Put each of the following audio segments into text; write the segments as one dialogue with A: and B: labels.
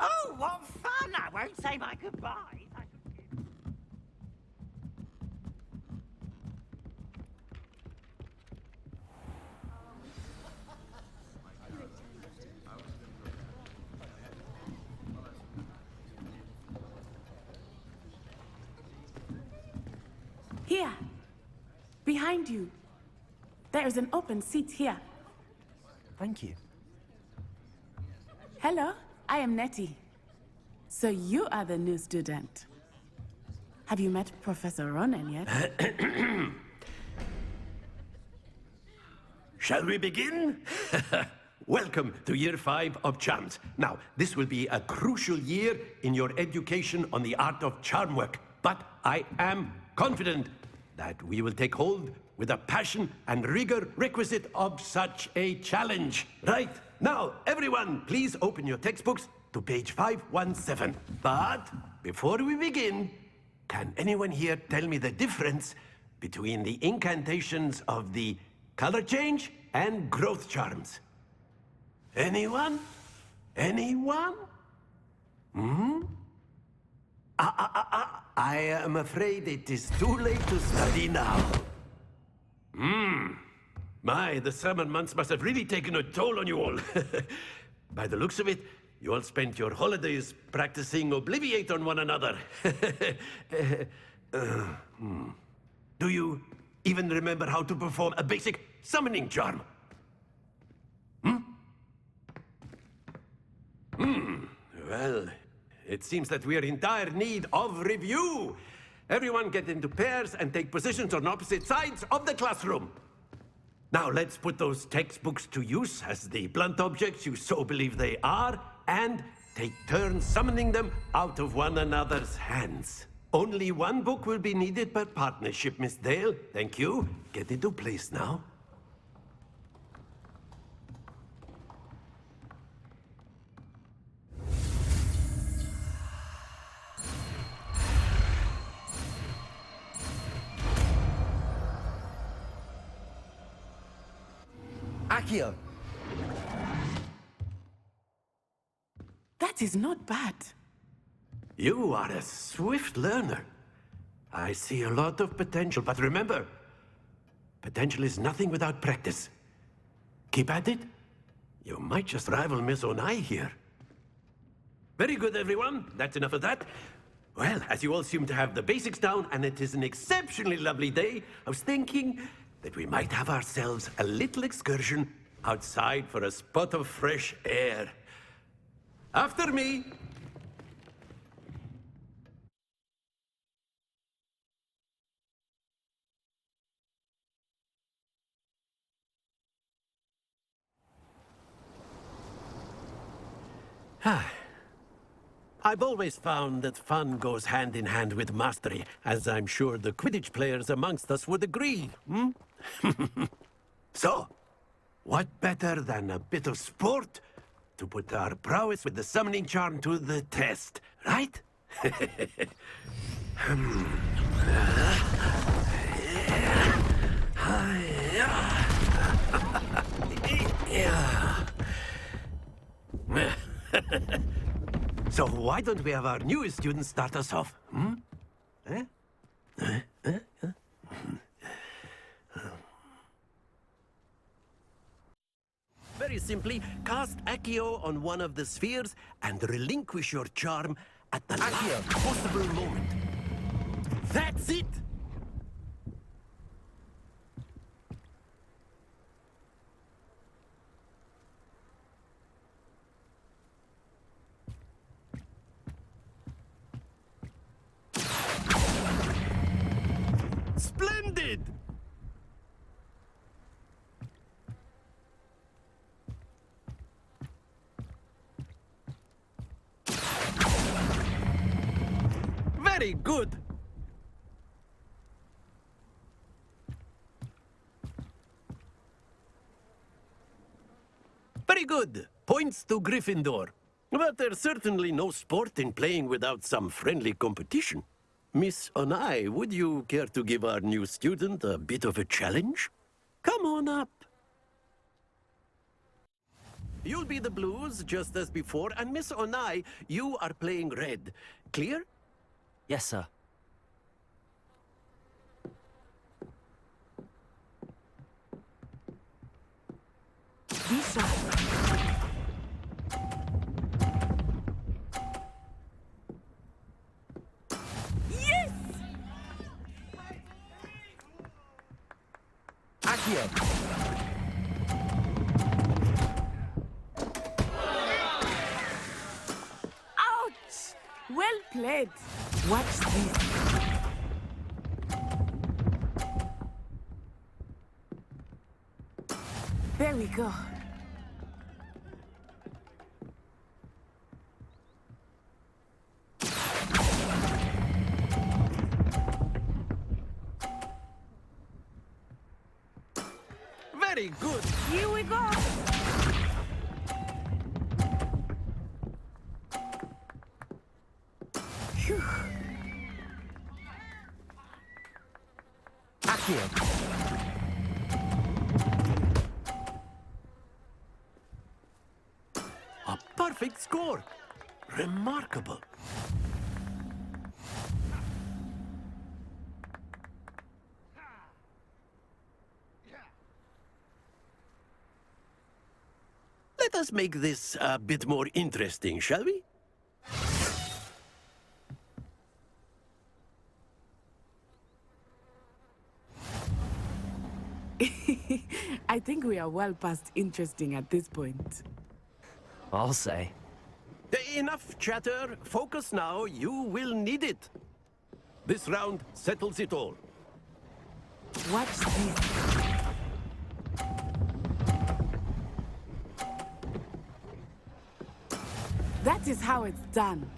A: Oh, what fun! I won't say my goodbyes.
B: Here. Behind you. There is an open seat here.
C: Thank you.
B: Hello, I am Nettie. So you are the new student. Have you met Professor Ronan yet?
D: Shall we begin? Welcome to Year 5 of Charms. Now, this will be a crucial year in your education on the art of charm work, but I am confident that we will take hold with the passion and rigor requisite of such a challenge. Right, now, everyone, please open your textbooks to page 517. But before we begin, can anyone here tell me the difference between the incantations of the color change and growth charms? Anyone? Anyone? I am afraid it is too late to study now. My, the summer months must have really taken a toll on you all. By the looks of it, you all spent your holidays practicing Obliviate on one another. Do you even remember how to perform a basic summoning charm? Well, it seems that we are in dire need of review. Everyone get into pairs and take positions on opposite sides of the classroom. Now let's put those textbooks to use as the blunt objects you so believe they are, and take turns summoning them out of one another's hands. Only one book will be needed per partnership, Miss Dale. Thank you. Get into place now.
C: Accio!
B: That is not bad.
D: You are a swift learner. I see a lot of potential, but remember, potential is nothing without practice. Keep at it. You might just rival Miss Onai here. Very good, everyone. That's enough of that. Well, as you all seem to have the basics down, and it is an exceptionally lovely day, I was thinking that we might have ourselves a little excursion outside for a spot of fresh air. After me. I've always found that fun goes hand in hand with mastery, as I'm sure the Quidditch players amongst us would agree. So, what better than a bit of sport to put our prowess with the summoning charm to the test, right? So why don't we have our newest student start us off? Very simply, cast Accio on one of the spheres and relinquish your charm at the last possible moment. That's it! Splendid! Very good! Very good! Points to Gryffindor. But there's certainly no sport in playing without some friendly competition. Miss Onai, would you care to give our new student a bit of a challenge? Come on up. You'll be the blues, just as before, and Miss Onai, you are playing red. Clear?
C: Yes, sir.
B: Be sharp. Yes!
C: Accio.
B: Ouch! Well played. Watch this. There we go.
D: Very good.
B: Here we go. Phew.
C: Accio.
D: A perfect score. Remarkable. Let us make this a bit more interesting, shall we?
B: I think we are well past interesting at this point.
C: I'll say.
D: Enough chatter. Focus now. You will need it. This round settles it all.
B: Watch this. That is how it's done.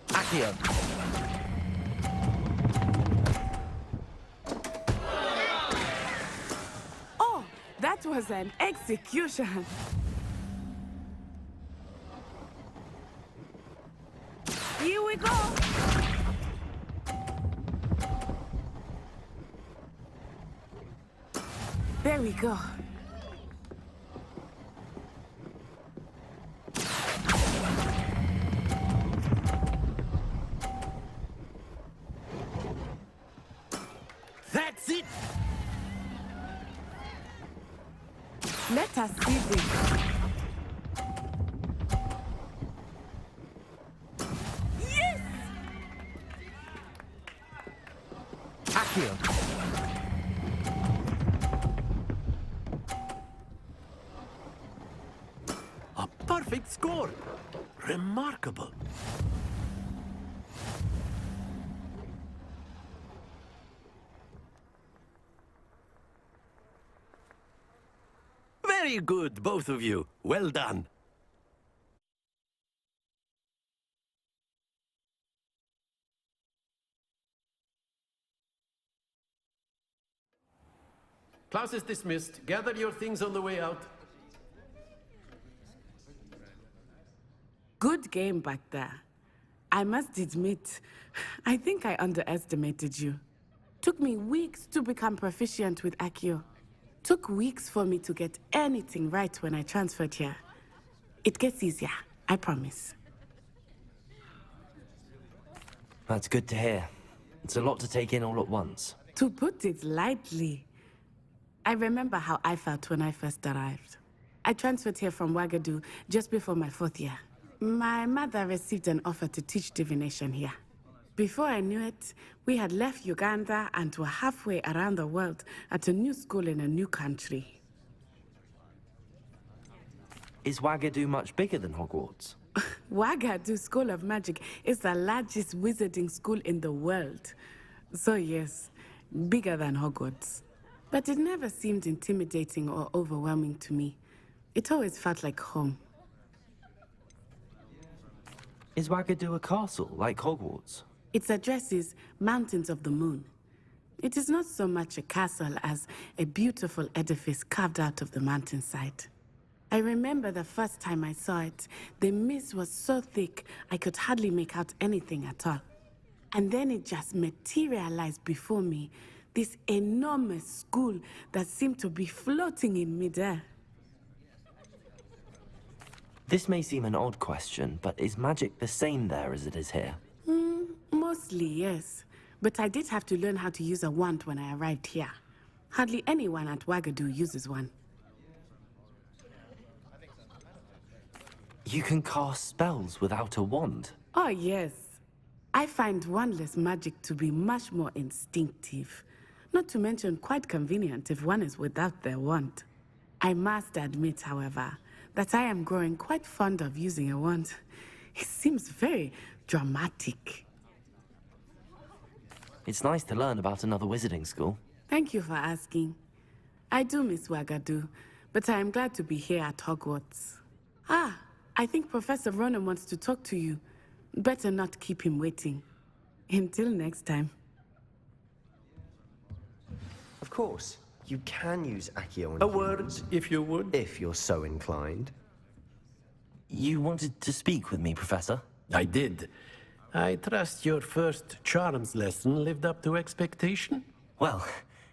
C: Accio.
B: Oh, that was an execution. Here we go. There we go.
D: That's it.
B: Let us see this. Yes!
C: Accio.
D: A perfect score. Remarkable. Very good, both of you. Well done. Class is dismissed. Gather your things on the way out.
B: Good game back there. I must admit, I think I underestimated you. Took me weeks to become proficient with Accio. Took weeks for me to get anything right when I transferred here. It gets easier, I promise.
C: That's good to hear. It's a lot to take in all at once.
B: To put it lightly, I remember how I felt when I first arrived. I transferred here from Ouagadougou just before my 4th year. My mother received an offer to teach divination here. Before I knew it, we had left Uganda and were halfway around the world at a new school in a new country.
C: Is Ouagadougou much bigger than Hogwarts?
B: Ouagadougou School of Magic is the largest wizarding school in the world. So yes, bigger than Hogwarts. But it never seemed intimidating or overwhelming to me. It always felt like home.
C: Is Ouagadougou a castle, like Hogwarts?
B: Its address is Mountains of the Moon. It is not so much a castle as a beautiful edifice carved out of the mountainside. I remember the first time I saw it, the mist was so thick I could hardly make out anything at all. And then it just materialized before me, this enormous school that seemed to be floating in midair.
C: This may seem an odd question, but is magic the same there as it is here?
B: Mostly, yes. But I did have to learn how to use a wand when I arrived here. Hardly anyone at Wagadu uses one.
C: You can cast spells without a wand.
B: Oh, yes. I find wandless magic to be much more instinctive. Not to mention quite convenient if one is without their wand. I must admit, however, that I am growing quite fond of using a wand. It seems very dramatic.
C: It's nice to learn about another wizarding school.
B: Thank you for asking. I do miss Wagadu, but I am glad to be here at Hogwarts. Ah, I think Professor Ronan wants to talk to you. Better not keep him waiting. Until next time.
E: Of course, you can use Accio on
D: A
E: humans,
D: word, if you would.
E: if you're so inclined.
C: You wanted to speak with me, Professor?
D: I did. I trust your first charms lesson lived up to expectation?
C: Well,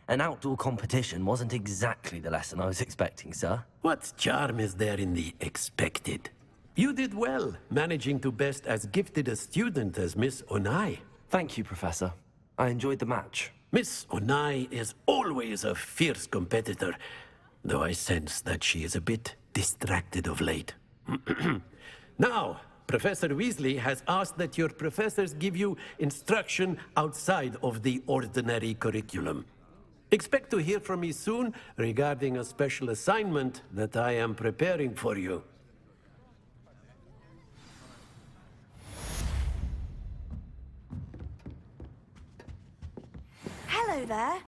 C: an outdoor competition wasn't exactly the lesson I was expecting, sir.
D: What charm is there in the expected? You did well, managing to best as gifted a student as Miss Onai.
C: Thank you, Professor. I enjoyed the match.
D: Miss Onai is always a fierce competitor, though I sense that she is a bit distracted of late. Now, Professor Weasley has asked that your professors give you instruction outside of the ordinary curriculum. Expect to hear from me soon regarding a special assignment that I am preparing for you.
F: Hello there.